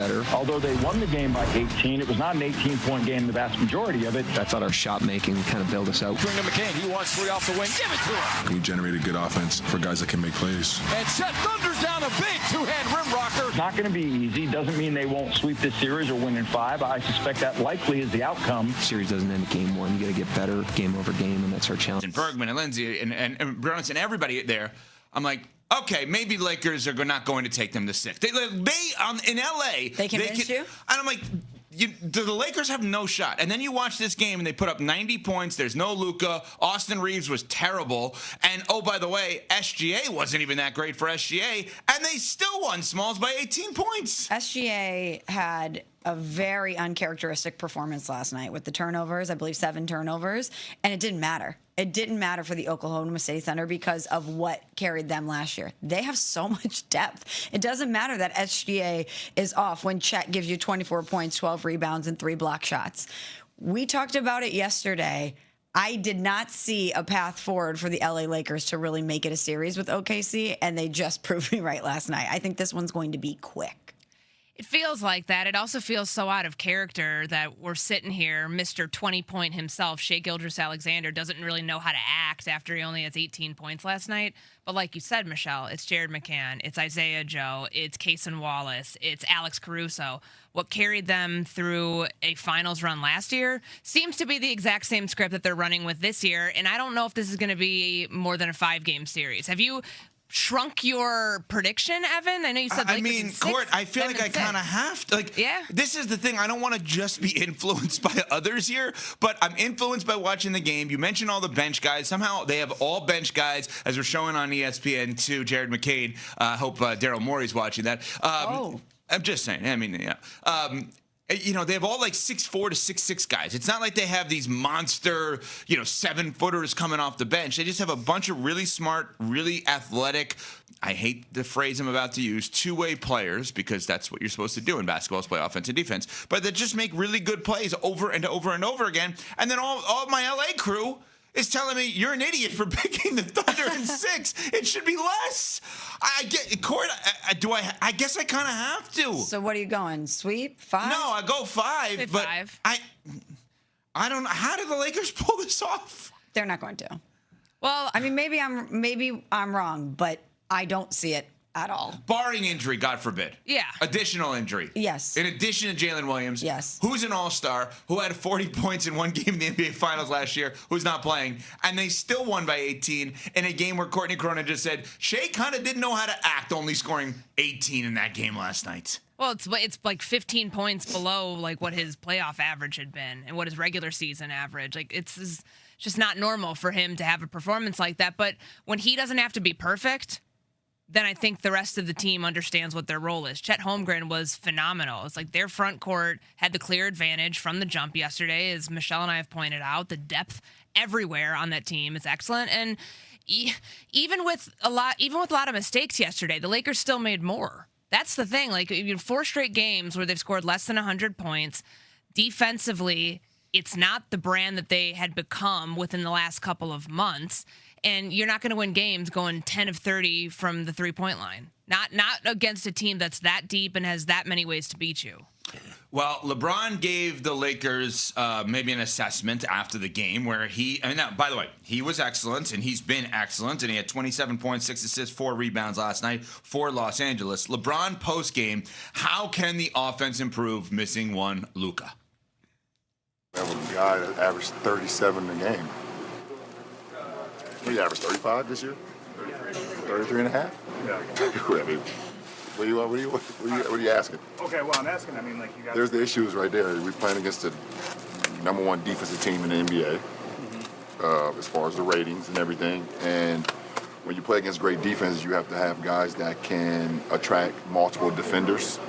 better. Although they won the game by 18, it was not an 18-point game the vast majority of it. I thought our shot making kind of built us out. Bring to McCain. He wants three off the wing. Give it to him. We generated good offense for guys that can make plays. And Chet thunders down a big two-hand rim rocker. It's not going to be easy. Doesn't mean they won't sweep this series or win in 5. I suspect that likely is the outcome. Series doesn't end at game 1. You got to get better game over game, and that's our challenge. And Bergman and Lindsay and Brunson and everybody there, I'm like, okay, maybe Lakers are not going to take them to 6. They in LA. They convinced you? And I'm like, the Lakers have no shot. And then you watch this game and they put up 90 points. There's no Luka. Austin Reeves was terrible. And oh, by the way, SGA wasn't even that great for SGA. And they still won Smalls by 18 points. SGA had a very uncharacteristic performance last night with the turnovers. I believe 7 turnovers. And it didn't matter. It didn't matter for the Oklahoma City Thunder because of what carried them last year. They have so much depth. It doesn't matter that SGA is off when Chet gives you 24 points, 12 rebounds, and 3 block shots. We talked about it yesterday. I did not see a path forward for the LA Lakers to really make it a series with OKC, and they just proved me right last night. I think this one's going to be quick. It feels like that. It also feels so out of character that we're sitting here, Mr. 20-point himself, Shai Gilgeous-Alexander, doesn't really know how to act after he only has 18 points last night. But like you said, Michelle, it's Jared McCann, it's Isaiah Joe, it's Cason Wallace, it's Alex Caruso. What carried them through a finals run last year seems to be the exact same script that they're running with this year. And I don't know if this is going to be more than a 5-game series. Have you shrunk your prediction, Evan? I know you said Lakers in 6. Court, I feel like I kind of have to. Yeah. This is the thing. I don't want to just be influenced by others here, but I'm influenced by watching the game. You mentioned all the bench guys. Somehow they have all bench guys, as we're showing on ESPN2, Jared McCain. I hope Daryl Morey's watching that. I'm just saying. I mean, yeah. They have all like 6'4" to 6'6" guys. It's not like they have these monster, 7-footers coming off the bench. They just have a bunch of really smart, really athletic, I hate the phrase I'm about to use, two-way players, because that's what you're supposed to do in basketball is play offense and defense, but that just make really good plays over and over and over again. And then all my LA crew is telling me you're an idiot for picking the Thunder in 6. It should be less. I get Court. I guess I kind of have to. So what are you going? Sweep 5? No, I go 5. But 5. I don't know. How did the Lakers pull this off? They're not going to. Well, I mean, maybe I'm wrong, but I don't see it at all. Barring injury, God forbid. Yeah. Additional injury. Yes. In addition to Jalen Williams. Yes. Who's an all-star, who had 40 points in one game in the NBA Finals last year, who's not playing, and they still won by 18 in a game where Courtney Cronin just said Shai kind of didn't know how to act, only scoring 18 in that game last night. Well, it's like 15 points below like what his playoff average had been and what his regular season average. Like it's just not normal for him to have a performance like that. But when he doesn't have to be perfect, then I think the rest of the team understands what their role is. Chet Holmgren was phenomenal. It's like their front court had the clear advantage from the jump yesterday, as Michelle and I have pointed out. The depth everywhere on that team is excellent. And even with a lot of mistakes yesterday, the Lakers still made more. That's the thing. Like 4 straight games where they've scored less than 100 points. Defensively, it's not the brand that they had become within the last couple of months. And you're not going to win games going 10 of 30 from the 3-point line. Not against a team that's that deep and has that many ways to beat you. Well, LeBron gave the Lakers maybe an assessment after the game where by the way, he was excellent, and he's been excellent, and he had 27 points, 6 assists, 4 rebounds last night for Los Angeles. LeBron post-game, how can the offense improve missing one Luka? That was a guy that averaged 37 a game. He averaged 35 this year? 33 and a half? Yeah. I mean, what are you asking? Okay, well, I'm asking, like you guys... There's the issues right there. We're playing against the number 1 defensive team in the NBA, as far as the ratings and everything. And when you play against great defenses, you have to have guys that can attract multiple defenders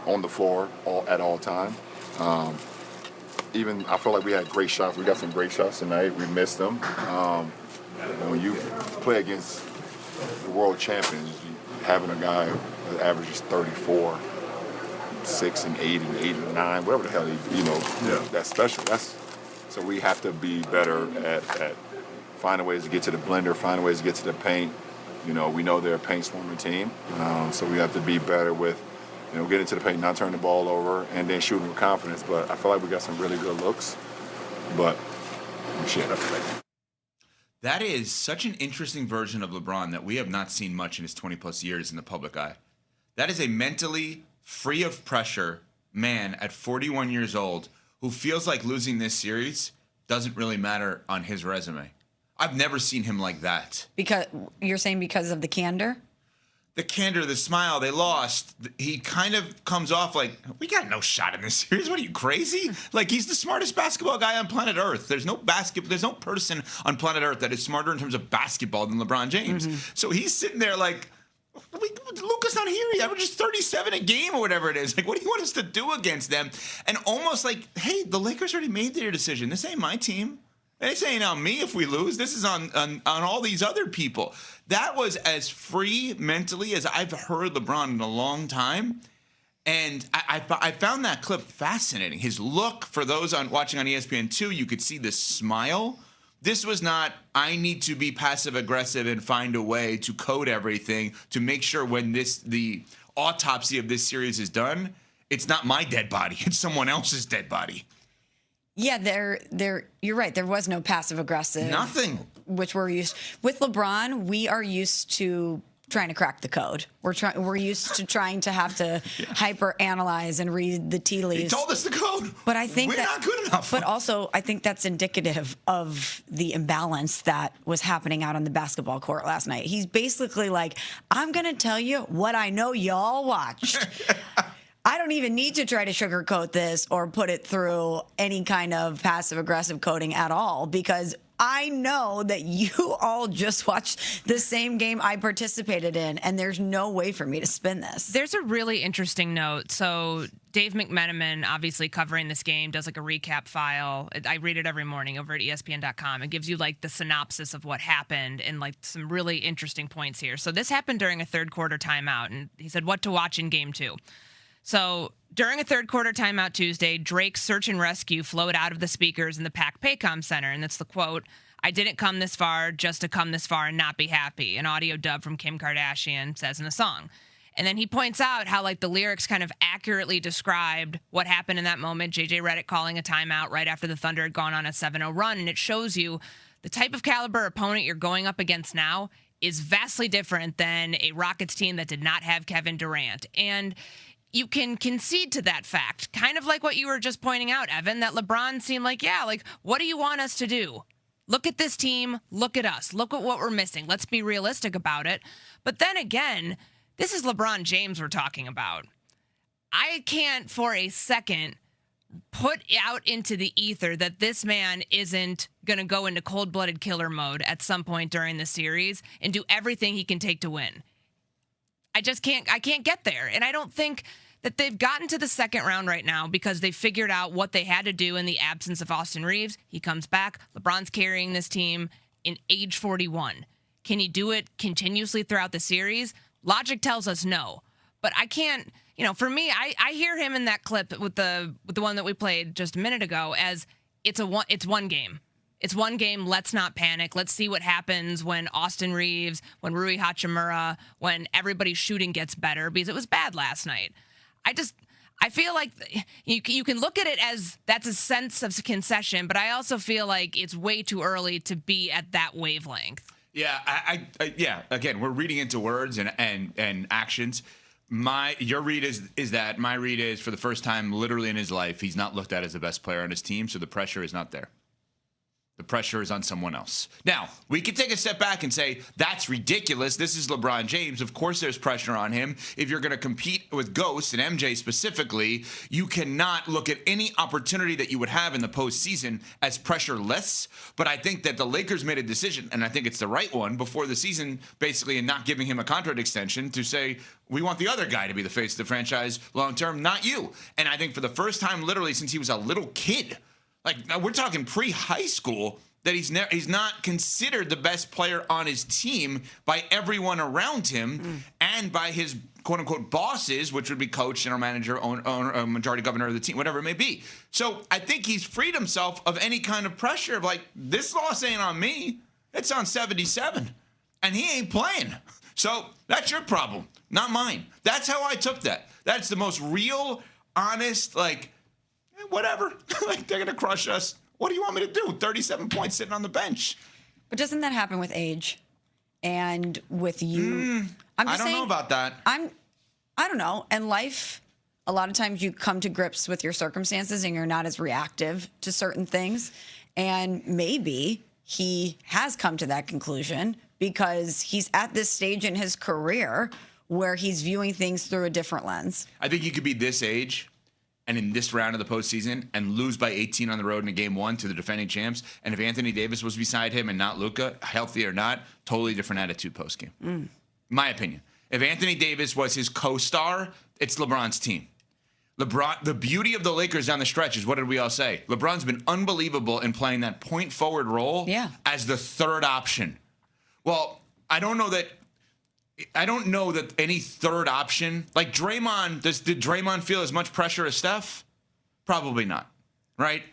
on the floor at all time. I feel like we had great shots. We got some great shots tonight. We missed them. And when you play against the world champions, having a guy that averages 34, 6 and 8 and 8 and 9, whatever the hell, that's special. So we have to be better at finding ways to get to the blender, finding ways to get to the paint. We know they're a paint swarming team, so we have to be better with get into the paint, not turn the ball over, and then shooting with confidence. But I feel like we got some really good looks. But shit, up today. That is such an interesting version of LeBron that we have not seen much in his 20-plus years in the public eye. That is a mentally free of pressure man at 41 years old who feels like losing this series doesn't really matter on his resume. I've never seen him like that. Because you're saying because of the candor? The candor, the smile, they lost. He kind of comes off like, we got no shot in this series. What are you, crazy? Like, he's the smartest basketball guy on planet Earth. There's no person on planet Earth that is smarter in terms of basketball than LeBron James. So he's sitting there like, Luka's not here. He averages 37 a game or whatever it is. Like, what do you want us to do against them? And almost like, hey, the Lakers already made their decision. This ain't my team. This ain't on me if we lose. This is on all these other people. That was as free mentally as I've heard LeBron in a long time. And I found that clip fascinating. His look, for those watching on ESPN2, you could see the smile. This was not, I need to be passive-aggressive and find a way to code everything to make sure when the autopsy of this series is done, it's not my dead body. It's someone else's dead body. Yeah, you're right. There was no passive aggressive. Nothing. Which we're used with LeBron. We are used to trying to crack the code. We're used to trying to have to hyper analyze and read the tea leaves. He told us the code. But I think we're not good enough. But also, I think that's indicative of the imbalance that was happening out on the basketball court last night. He's basically like, I'm gonna tell you what I know y'all watched. I don't even need to try to sugarcoat this or put it through any kind of passive-aggressive coding at all because I know that you all just watched the same game I participated in, and there's no way for me to spin this. There's a really interesting note. So Dave McMenamin, obviously covering this game, does like a recap file. I read it every morning over at ESPN.com. It gives you like the synopsis of what happened and like some really interesting points here. So this happened during a third-quarter timeout, and he said what to watch in Game 2. So during a third-quarter timeout Tuesday, Drake's search and rescue flowed out of the speakers in the Pac Paycom Center, and that's the quote, "I didn't come this far just to come this far and not be happy," an audio dub from Kim Kardashian says in the song. And then he points out how like the lyrics kind of accurately described what happened in that moment, JJ Redick calling a timeout right after the Thunder had gone on a 7-0 run, and it shows you the type of caliber opponent you're going up against now is vastly different than a Rockets team that did not have Kevin Durant. And you can concede to that fact, kind of like what you were just pointing out, Evan, that LeBron seemed like, yeah, like, what do you want us to do? Look at this team. Look at us. Look at what we're missing. Let's be realistic about it. But then again, this is LeBron James we're talking about. I can't for a second put out into the ether that this man isn't going to go into cold-blooded killer mode at some point during the series and do everything he can take to win. I can't get there. And I don't think that they've gotten to the second round right now because they figured out what they had to do in the absence of Austin Reeves. He comes back. LeBron's carrying this team in age 41. Can he do it continuously throughout the series? Logic tells us no. But I can't, for me, I hear him in that clip with the one that we played just a minute ago as it's one game. It's one game. Let's not panic. Let's see what happens when Austin Reeves, when Rui Hachimura, when everybody's shooting gets better, because it was bad last night. I feel like you can look at it as that's a sense of concession, but I also feel like it's way too early to be at that wavelength. Yeah, yeah. Again, we're reading into words and actions. Your read is that. My read is, for the first time literally in his life, he's not looked at as the best player on his team, so the pressure is not there. The pressure is on someone else. Now, we could take a step back and say, that's ridiculous. This is LeBron James. Of course there's pressure on him. If you're going to compete with Ghost and MJ specifically, you cannot look at any opportunity that you would have in the postseason as pressureless. But I think that the Lakers made a decision, and I think it's the right one, before the season, basically, and not giving him a contract extension, to say, we want the other guy to be the face of the franchise long-term, not you. And I think for the first time, literally, since he was a little kid, like, we're talking pre-high school, that he's not considered the best player on his team by everyone around him and by his quote-unquote bosses, which would be coach, general manager, owner, majority governor of the team, whatever it may be. So I think he's freed himself of any kind of pressure of, like, this loss ain't on me. It's on 77. And he ain't playing. So that's your problem, not mine. That's how I took that. That's the most real, honest, like, whatever. Like, they're going to crush us. What do you want me to do? 37 points sitting on the bench. But doesn't that happen with age and with you? I don't know about that. I don't know. And life, a lot of times you come to grips with your circumstances and you're not as reactive to certain things. And maybe he has come to that conclusion because he's at this stage in his career where he's viewing things through a different lens. I think you could be this age and in this round of the postseason and lose by 18 on the road in a game 1 to the defending champs. And if Anthony Davis was beside him and not Luka, healthy or not, totally different attitude postgame. My opinion. If Anthony Davis was his co-star, it's LeBron's team. LeBron, the beauty of the Lakers down the stretch is, what did we all say? LeBron's been unbelievable in playing that point forward role as the third option. Well, I don't know that any third option, like Draymond, did Draymond feel as much pressure as Steph? Probably not, right?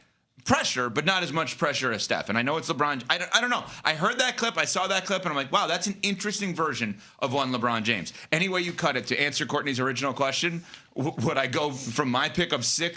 Pressure, but not as much pressure as Steph. And I know it's LeBron. I don't know. I heard that clip. I saw that clip, and I'm like, wow, that's an interesting version of one LeBron James. Any way you cut it, to answer Courtney's original question, would I go from my pick of 6